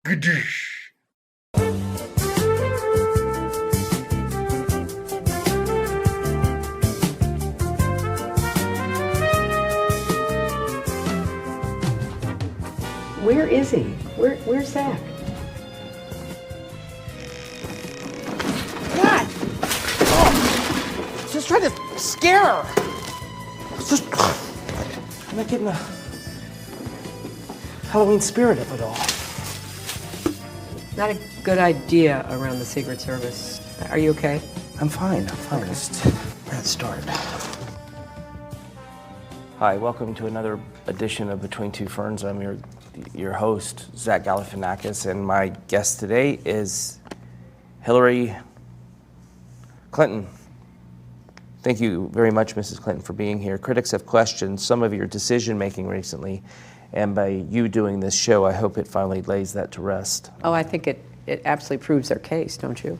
Where is he? Where's Zach? What? Oh, just trying to scare her. I'm not getting the Halloween spirit of it all. Not a good idea around the Secret Service. Are you okay? I'm fine. Okay. Just got started. Hi, welcome to another edition of Between Two Ferns. I'm your host, Zach Galifianakis, and my guest today is Hillary Clinton. Thank you very much, Mrs. Clinton, for being here. Critics have questioned some of your decision-making recently, and by you doing this show, I hope it finally lays that to rest. Oh, I think it absolutely proves their case, don't you?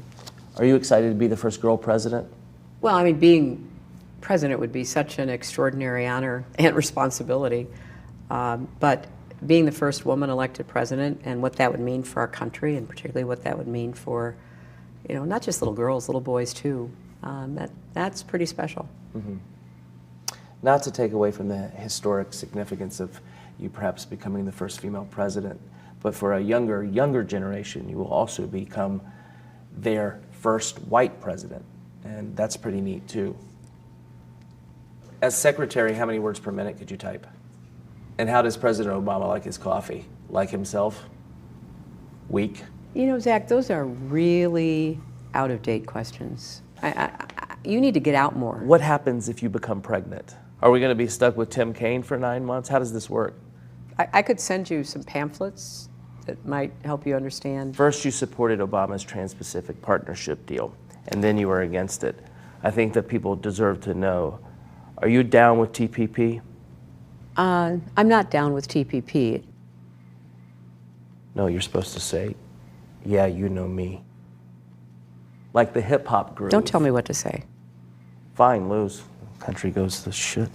Are you excited to be the first girl president? Well, I mean, being president would be such an extraordinary honor and responsibility, but being the first woman elected president and what that would mean for our country, and particularly what that would mean for, you know, not just little girls, little boys too, that's pretty special. Mm-hmm. Not to take away from the historic significance of you perhaps becoming the first female president, but for a younger generation, you will also become their first white president, and that's pretty neat too. As secretary, how many words per minute could you type? And how does President Obama like his coffee? Like himself? Weak? You know, Zach, those are really out-of-date questions. You need to get out more. What happens if you become pregnant? Are we going to be stuck with Tim Kaine for 9 months? How does this work? I could send you some pamphlets that might help you understand. First, you supported Obama's Trans-Pacific Partnership deal, and then you were against it. I think that people deserve to know. Are you down with TPP? I'm not down with TPP. No, you're supposed to say, yeah, you know me. Like the hip-hop group. Don't tell me what to say. Fine, lose. Country goes to shit.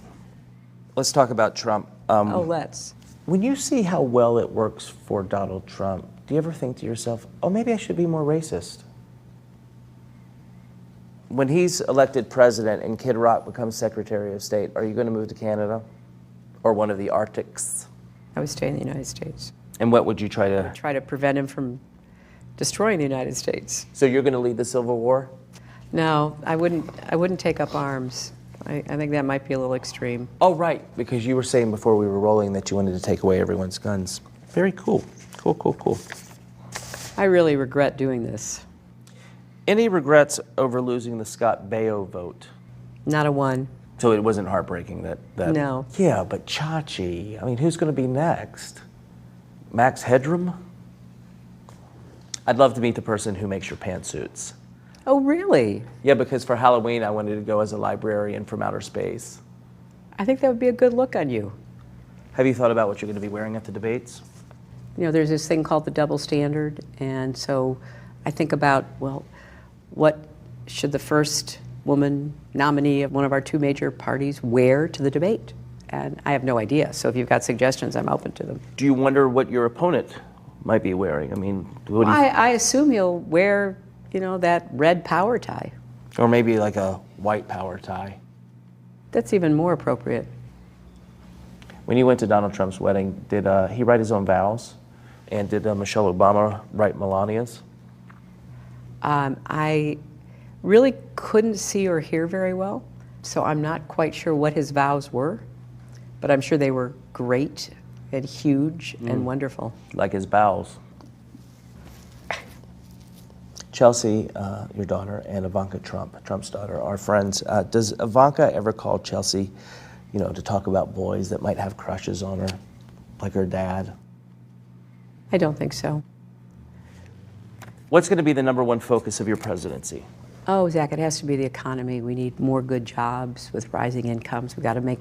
Let's talk about Trump. Let's. When you see how well it works for Donald Trump, do you ever think to yourself, oh, maybe I should be more racist? When he's elected president and Kid Rock becomes Secretary of State, are you going to move to Canada or one of the Arctics? I would stay in the United States. And what would you try to? Try to prevent him from destroying the United States. So you're going to lead the Civil War? No, I wouldn't take up arms. I think that might be a little extreme. Oh, right, because you were saying before we were rolling that you wanted to take away everyone's guns. Very cool. Cool. I really regret doing this. Any regrets over losing the Scott Baio vote? Not a one. So it wasn't heartbreaking that... No. Yeah, but Chachi, I mean, who's going to be next? Max Headroom? I'd love to meet the person who makes your pantsuits. Oh, really? Yeah, because for Halloween, I wanted to go as a librarian from outer space. I think that would be a good look on you. Have you thought about what you're going to be wearing at the debates? You know, there's this thing called the double standard, and so I think about, well, what should the first woman nominee of one of our two major parties wear to the debate? And I have no idea, so if you've got suggestions, I'm open to them. Do you wonder what your opponent might be wearing? I mean, what do you... I assume he'll wear, you know, that red power tie. Or maybe like a white power tie. That's even more appropriate. When you went to Donald Trump's wedding, did he write his own vows? And did Michelle Obama write Melania's? I really couldn't see or hear very well, so I'm not quite sure what his vows were, but I'm sure they were great and huge and wonderful. Like his bowels. Chelsea, your daughter, and Ivanka Trump, Trump's daughter, are friends. Does Ivanka ever call Chelsea, you know, to talk about boys that might have crushes on her, like her dad? I don't think so. What's going to be the #1 focus of your presidency? Oh, Zach, it has to be the economy. We need more good jobs with rising incomes. We've got to make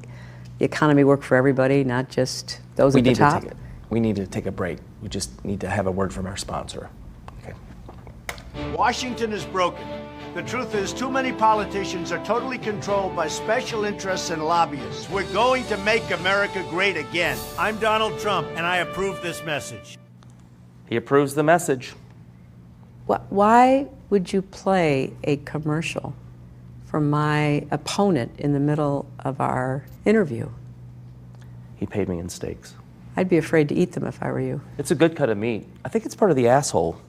the economy work for everybody, not just those at the top. We need to take a break. We just need to have a word from our sponsor. Okay. Washington is broken. The truth is, too many politicians are totally controlled by special interests and lobbyists. We're going to make America great again. I'm Donald Trump, and I approve this message. He approves the message. Why would you play a commercial for my opponent in the middle of our interview? He paid me in steaks. I'd be afraid to eat them if I were you. It's a good cut of meat. I think it's part of the asshole.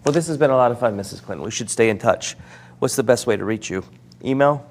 Well, this has been a lot of fun, Mrs. Clinton. We should stay in touch. What's the best way to reach you? Email?